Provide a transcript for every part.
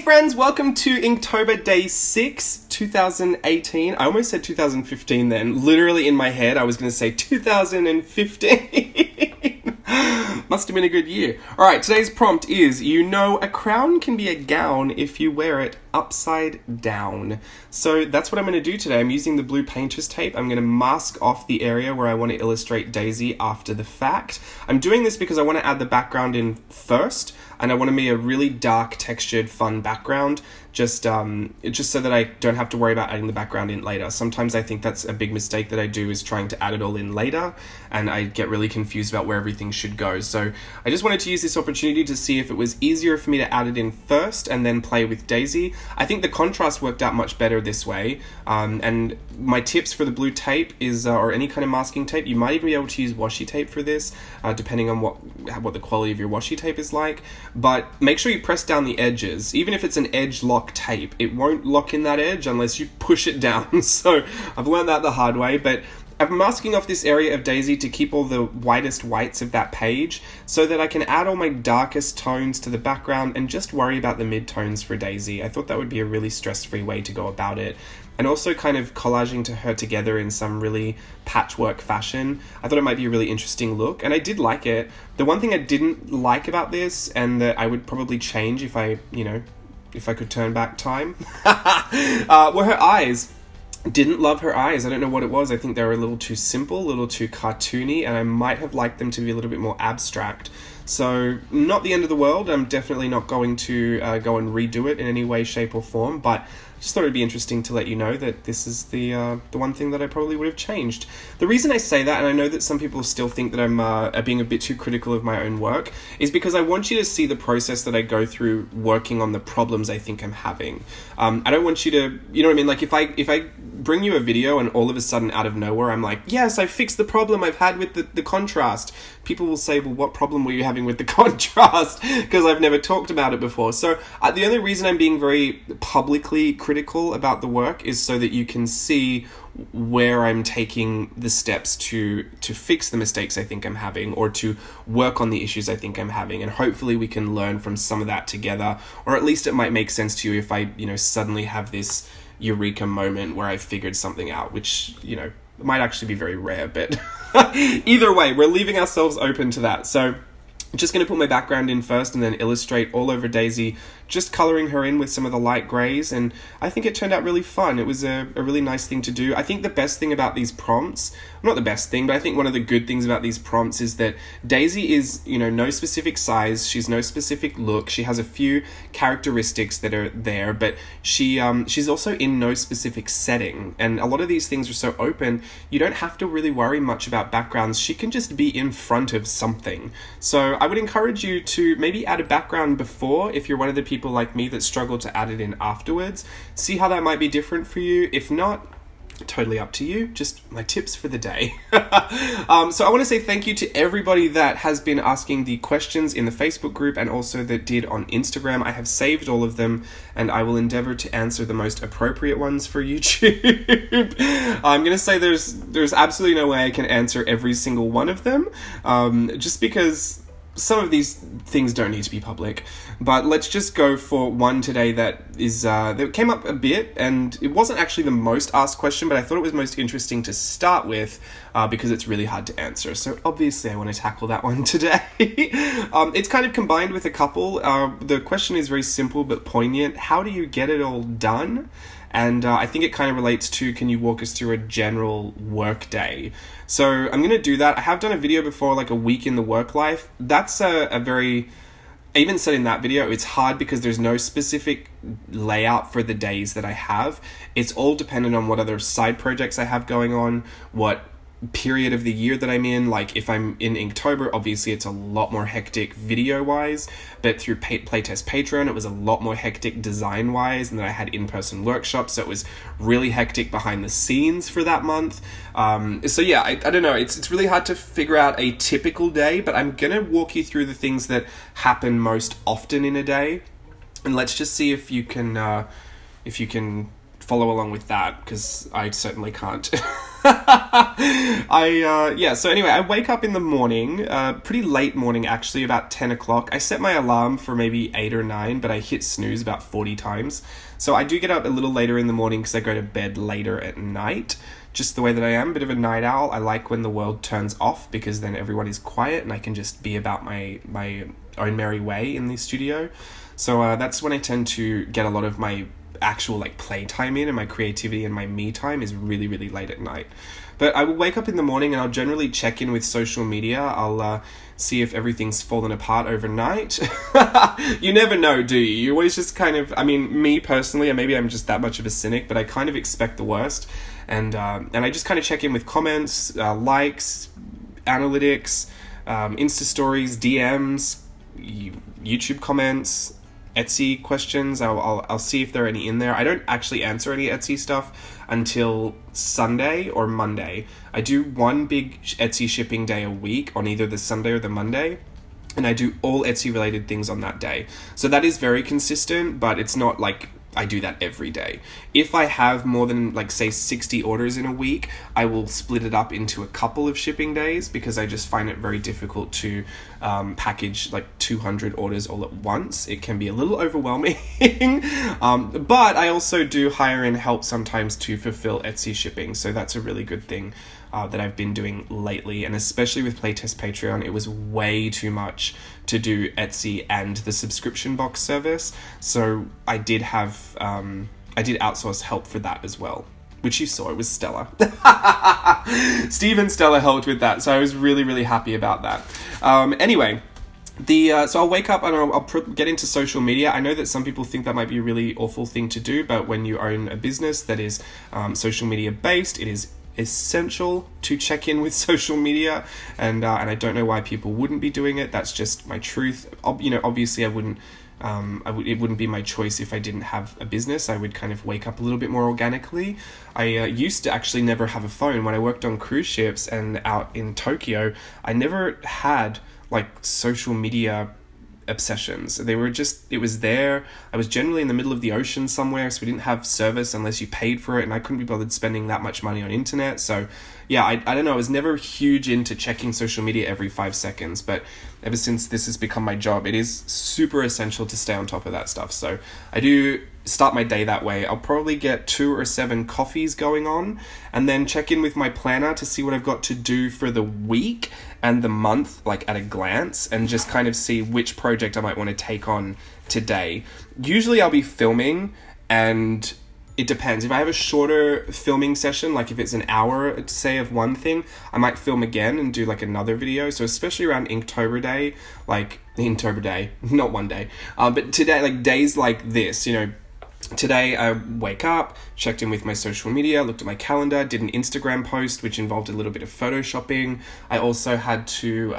friends, welcome to Inktober Day 6, 2018. I almost said 2015 then. Literally in my head, I was going to say 2015. Must have been a good year. Alright, today's prompt is, a crown can be a gown if you wear it upside down. So that's what I'm going to do today. I'm using the blue painter's tape. I'm going to mask off the area where I want to illustrate Daisy after the fact. I'm doing this because I want to add the background in first, and I want to make a really dark, textured, fun background, just so that I don't have to worry about adding the background in later. Sometimes I think that's a big mistake that I do, is trying to add it all in later, and I get really confused about where everything should go. So I just wanted to use this opportunity to see if it was easier for me to add it in first and then play with Daisy. I think the contrast worked out much better this way, and my tips for the blue tape is, or any kind of masking tape, you might even be able to use washi tape for this, depending on what the quality of your washi tape is like. But make sure you press down the edges. Even if it's an edge lock tape, it won't lock in that edge unless you push it down. So I've learned that the hard way, but I'm masking off this area of Daisy to keep all the whitest whites of that page so that I can add all my darkest tones to the background and just worry about the mid-tones for Daisy. I thought that would be a really stress-free way to go about it. And also kind of collaging to her together in some really patchwork fashion. I thought it might be a really interesting look, and I did like it. The one thing I didn't like about this, and that I would probably change if I could turn back time, were her eyes. Didn't love her eyes. I don't know what it was. I think they were a little too simple, a little too cartoony, and I might have liked them to be a little bit more abstract. So, not the end of the world. I'm definitely not going to go and redo it in any way, shape, or form, but just thought it'd be interesting to let you know that this is the one thing that I probably would have changed. The reason I say that, and I know that some people still think that I'm being a bit too critical of my own work, is because I want you to see the process that I go through working on the problems I think I'm having. I don't want you to, you know what I mean? Like if I bring you a video and all of a sudden out of nowhere I'm like, yes, I fixed the problem I've had with the contrast. People will say, well, what problem were you having with the contrast? Because I've never talked about it before. So the only reason I'm being very publicly critical about the work is so that you can see where I'm taking the steps to fix the mistakes I think I'm having, or to work on the issues I think I'm having, and hopefully we can learn from some of that together, or at least it might make sense to you if I suddenly have this eureka moment where I figured something out, which might actually be very rare, but either way, we're leaving ourselves open to that. So I'm just going to put my background in first and then illustrate all over Daisy, just colouring her in with some of the light greys, and I think it turned out really fun. It was a really nice thing to do. I think the best thing about these prompts, not the best thing, but I think one of the good things about these prompts is that Daisy is, no specific size, she's no specific look, she has a few characteristics that are there, but she's also in no specific setting, and a lot of these things are so open, you don't have to really worry much about backgrounds. She can just be in front of something. So I would encourage you to maybe add a background before, if you're one of the people like me that struggle to add it in afterwards. See how that might be different for you. If not, totally up to you. Just my tips for the day. So I want to say thank you to everybody that has been asking the questions in the Facebook group and also that did on Instagram. I have saved all of them and I will endeavor to answer the most appropriate ones for YouTube. I'm going to say there's absolutely no way I can answer every single one of them, just because some of these things don't need to be public, but let's just go for one today that came up a bit, and it wasn't actually the most asked question, but I thought it was most interesting to start with because it's really hard to answer. So obviously I want to tackle that one today. It's kind of combined with a couple. The question is very simple but poignant. How do you get it all done? And I think it kind of relates to, can you walk us through a general work day? So I'm going to do that. I have done a video before, like a week in the work life. That's a very, I even said in that video, it's hard because there's no specific layout for the days that I have. It's all dependent on what other side projects I have going on, what period of the year that I'm in. Like if I'm in Inktober, obviously it's a lot more hectic video wise, but through Playtest Patreon it was a lot more hectic design wise, and then I had in-person workshops, so it was really hectic behind the scenes for that month. So yeah, I don't know, it's really hard to figure out a typical day, but I'm gonna walk you through the things that happen most often in a day, and let's just see if you can follow along with that, because I certainly can't. So anyway, I wake up in the morning, pretty late morning actually, about 10 o'clock. I set my alarm for maybe 8 or 9, but I hit snooze about 40 times. So I do get up a little later in the morning because I go to bed later at night. Just the way that I am, a bit of a night owl. I like when the world turns off because then everyone is quiet and I can just be about my own merry way in the studio. So that's when I tend to get a lot of my actual like playtime in, and my creativity and my me time is really, really late at night. But I will wake up in the morning and I'll generally check in with social media. I'll see if everything's fallen apart overnight. You never know, do you? You always just kind of, I mean, me personally, and maybe I'm just that much of a cynic, but I kind of expect the worst. And I just kind of check in with comments, likes, analytics, Insta stories, DMs, YouTube comments, Etsy questions. I'll see if there are any in there. I don't actually answer any Etsy stuff until Sunday or Monday. I do one big Etsy shipping day a week on either the Sunday or the Monday, and I do all Etsy related things on that day. So that is very consistent, but it's not like I do that every day. If I have more than like say 60 orders in a week, I will split it up into a couple of shipping days because I just find it very difficult to package like 200 orders all at once. It can be a little overwhelming. But I also do hire in help sometimes to fulfill Etsy shipping. So that's a really good thing that I've been doing lately, and especially with Playtest Patreon, it was way too much to do Etsy and the subscription box service. So I did have, I did outsource help for that as well, which you saw. It was Stella. Steve and Stella helped with that, so I was really, really happy about that. Anyway, so I'll wake up and I'll get into social media. I know that some people think that might be a really awful thing to do, but when you own a business that is social media based, it is essential to check in with social media, and I don't know why people wouldn't be doing it. That's just my truth. Obviously I wouldn't it wouldn't be my choice if I didn't have a business. I would kind of wake up a little bit more organically. I used to actually never have a phone. When I worked on cruise ships and out in Tokyo, I never had like social media obsessions. They were just, it was there. I was generally in the middle of the ocean somewhere, so we didn't have service unless you paid for it, and I couldn't be bothered spending that much money on internet. So yeah, I don't know, I was never huge into checking social media every 5 seconds, but ever since this has become my job, it is super essential to stay on top of that stuff. So I do start my day that way. I'll probably get 2 or 7 coffees going on, and then check in with my planner to see what I've got to do for the week and the month, like at a glance, and just kind of see which project I might want to take on today. Usually I'll be filming, and it depends. If I have a shorter filming session, like if it's an hour, say, of one thing, I might film again and do like another video. So especially around Inktober Day, like Inktober Day, not one day, but today, like days like this, you know, today I wake up, checked in with my social media, looked at my calendar, did an Instagram post, which involved a little bit of photoshopping. I also had to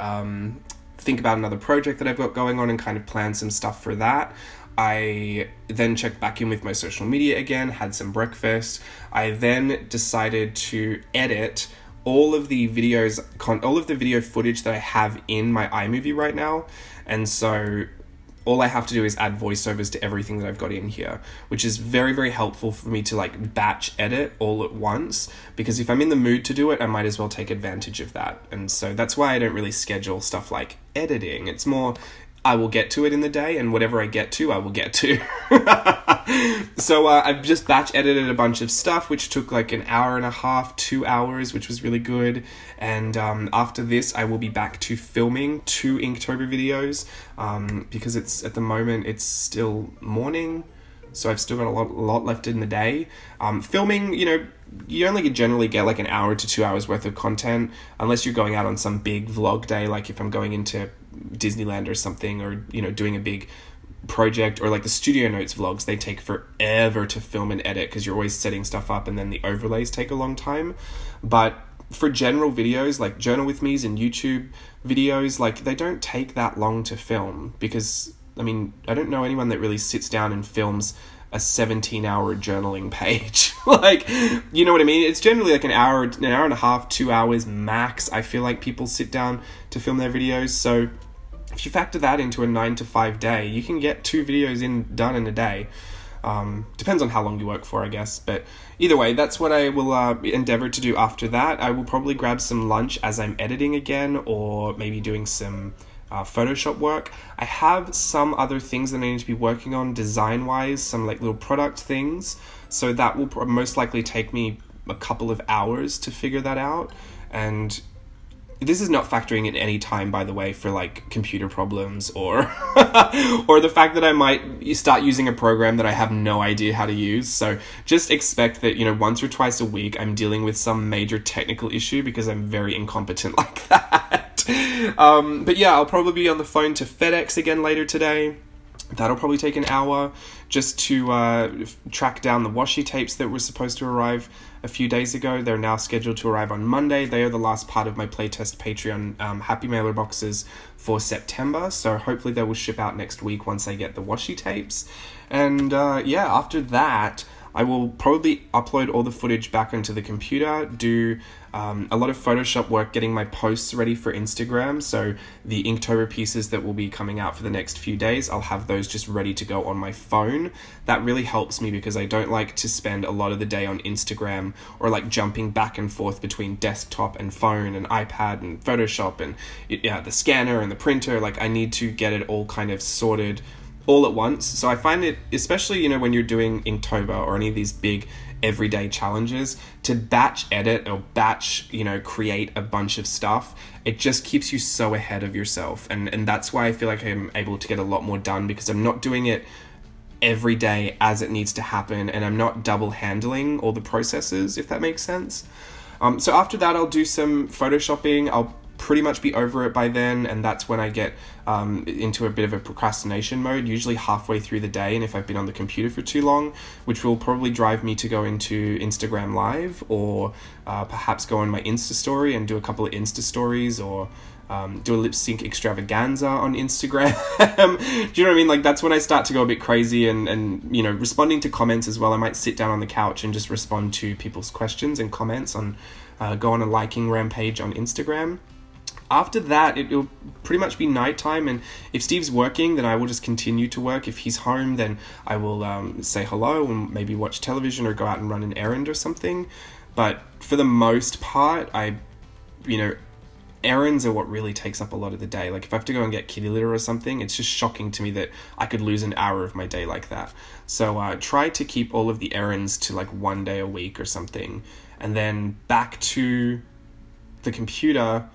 think about another project that I've got going on and kind of plan some stuff for that. I then checked back in with my social media again, had some breakfast. I then decided to edit all of the videos, all of the video footage that I have in my iMovie right now. And so all I have to do is add voiceovers to everything that I've got in here, which is very, very helpful for me to like batch edit all at once, because if I'm in the mood to do it, I might as well take advantage of that. And so that's why I don't really schedule stuff like editing. It's more, I will get to it in the day, and whatever I get to, I will get to. So I've just batch edited a bunch of stuff, which took like an hour and a half, 2 hours, which was really good. And after this, I will be back to filming 2 Inktober videos, because it's at the moment, it's still morning. So I've still got a lot left in the day. Filming, you know, you only generally get like an hour to 2 hours worth of content, unless you're going out on some big vlog day, like if I'm going into Disneyland or something, or, you know, doing a big project, or like the Studio Notes vlogs, they take forever to film and edit because you're always setting stuff up, and then the overlays take a long time. But for general videos like Journal With Me's and YouTube videos, like they don't take that long to film, because I mean, I don't know anyone that really sits down and films a 17-hour journaling page. Like, you know what I mean? It's generally like an hour and a half, 2 hours max. I feel like people sit down to film their videos. So if you factor that into a 9 to 5 day, you can get 2 videos done in a day. Depends on how long you work for, I guess. But either way, that's what I will endeavor to do after that. I will probably grab some lunch as I'm editing again, or maybe doing some Photoshop work. I have some other things that I need to be working on design-wise, some like little product things. So that will most likely take me a couple of hours to figure that out. And this is not factoring in any time, by the way, for like computer problems or or the fact that I might start using a program that I have no idea how to use. So just expect that, once or twice a week I'm dealing with some major technical issue because I'm very incompetent like that. But yeah, I'll probably be on the phone to FedEx again later today. That'll probably take an hour just to track down the washi tapes that were supposed to arrive a few days ago. They're now scheduled to arrive on Monday. They are the last part of my playtest Patreon Happy Mailer boxes for September. So hopefully they will ship out next week once I get the washi tapes. And after that, I will probably upload all the footage back onto the computer, do a lot of Photoshop work getting my posts ready for Instagram. So the Inktober pieces that will be coming out for the next few days, I'll have those just ready to go on my phone. That really helps me because I don't like to spend a lot of the day on Instagram or like jumping back and forth between desktop and phone and iPad and Photoshop and the scanner and the printer. Like I need to get it all kind of sorted all at once. So I find it, especially, when you're doing Inktober or any of these big everyday challenges, to batch edit or batch, create a bunch of stuff, it just keeps you so ahead of yourself. And that's why I feel like I'm able to get a lot more done, because I'm not doing it every day as it needs to happen, and I'm not double handling all the processes, if that makes sense. So after that, I'll do some photoshopping. I'll pretty much be over it by then, and that's when I get into a bit of a procrastination mode, usually halfway through the day, and if I've been on the computer for too long, which will probably drive me to go into Instagram Live, or perhaps go on my Insta story and do a couple of Insta stories, or do a lip sync extravaganza on Instagram. Do you know what I mean? Like that's when I start to go a bit crazy, and responding to comments as well. I might sit down on the couch and just respond to people's questions and comments on go on a liking rampage on Instagram. After that, it'll pretty much be nighttime, and if Steve's working, then I will just continue to work. If he's home, then I will say hello and maybe watch television or go out and run an errand or something. But for the most part, errands are what really takes up a lot of the day. Like if I have to go and get kitty litter or something, it's just shocking to me that I could lose an hour of my day like that. So try to keep all of the errands to like one day a week or something, and then back to the computer.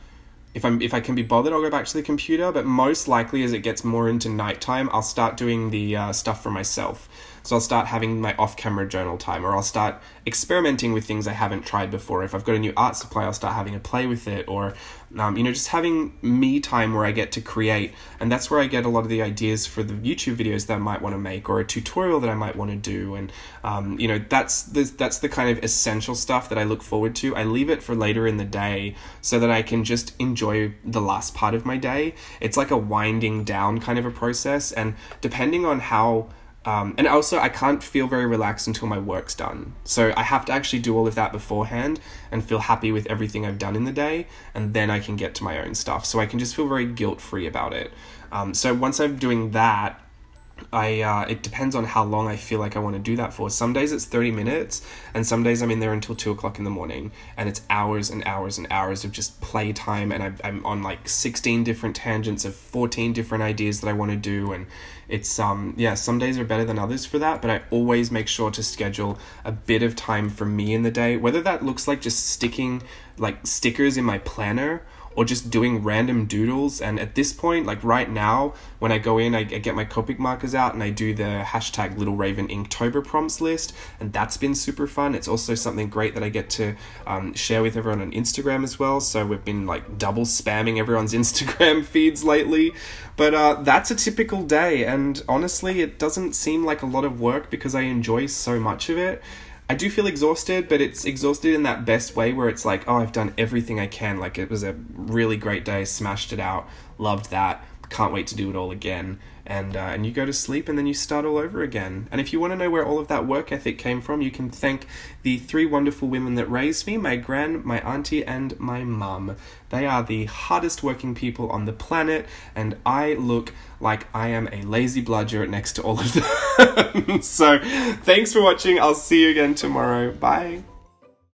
If I can be bothered, I'll go back to the computer, but most likely as it gets more into nighttime, I'll start doing the stuff for myself. So I'll start having my off-camera journal time, or I'll start experimenting with things I haven't tried before. If I've got a new art supply, I'll start having a play with it, or just having me time where I get to create. And that's where I get a lot of the ideas for the YouTube videos that I might want to make, or a tutorial that I might want to do. And that's the kind of essential stuff that I look forward to. I leave it for later in the day so that I can just enjoy the last part of my day. It's like a winding down kind of a process, and depending on how and also I can't feel very relaxed until my work's done. So I have to actually do all of that beforehand and feel happy with everything I've done in the day, and then I can get to my own stuff. So I can just feel very guilt-free about it. So once I'm doing that, it depends on how long I feel like I want to do that for. Some days it's 30 minutes, and some days I'm in there until 2 o'clock in the morning, and it's hours and hours and hours of just playtime, and I'm on like 16 different tangents of 14 different ideas that I want to do, and it's some days are better than others for that, but I always make sure to schedule a bit of time for me in the day, whether that looks like just sticking like stickers in my planner, or just doing random doodles. And at this point, like right now, when I go in, I get my Copic markers out and I do the hashtag Little Raven Inktober prompts list, and that's been super fun. It's also something great that I get to share with everyone on Instagram as well, so we've been like double spamming everyone's Instagram feeds lately. But that's a typical day, and honestly, it doesn't seem like a lot of work because I enjoy so much of it. I do feel exhausted, but it's exhausted in that best way where it's like, oh, I've done everything I can. Like it was a really great day, smashed it out, loved that, can't wait to do it all again. and you go to sleep and then you start all over again. And if you want to know where all of that work ethic came from, you can thank the 3 wonderful women that raised me, my gran, my auntie, and my mum. They are the hardest working people on the planet, and I look like I am a lazy bludger next to all of them. So thanks for watching. I'll see you again tomorrow. Bye.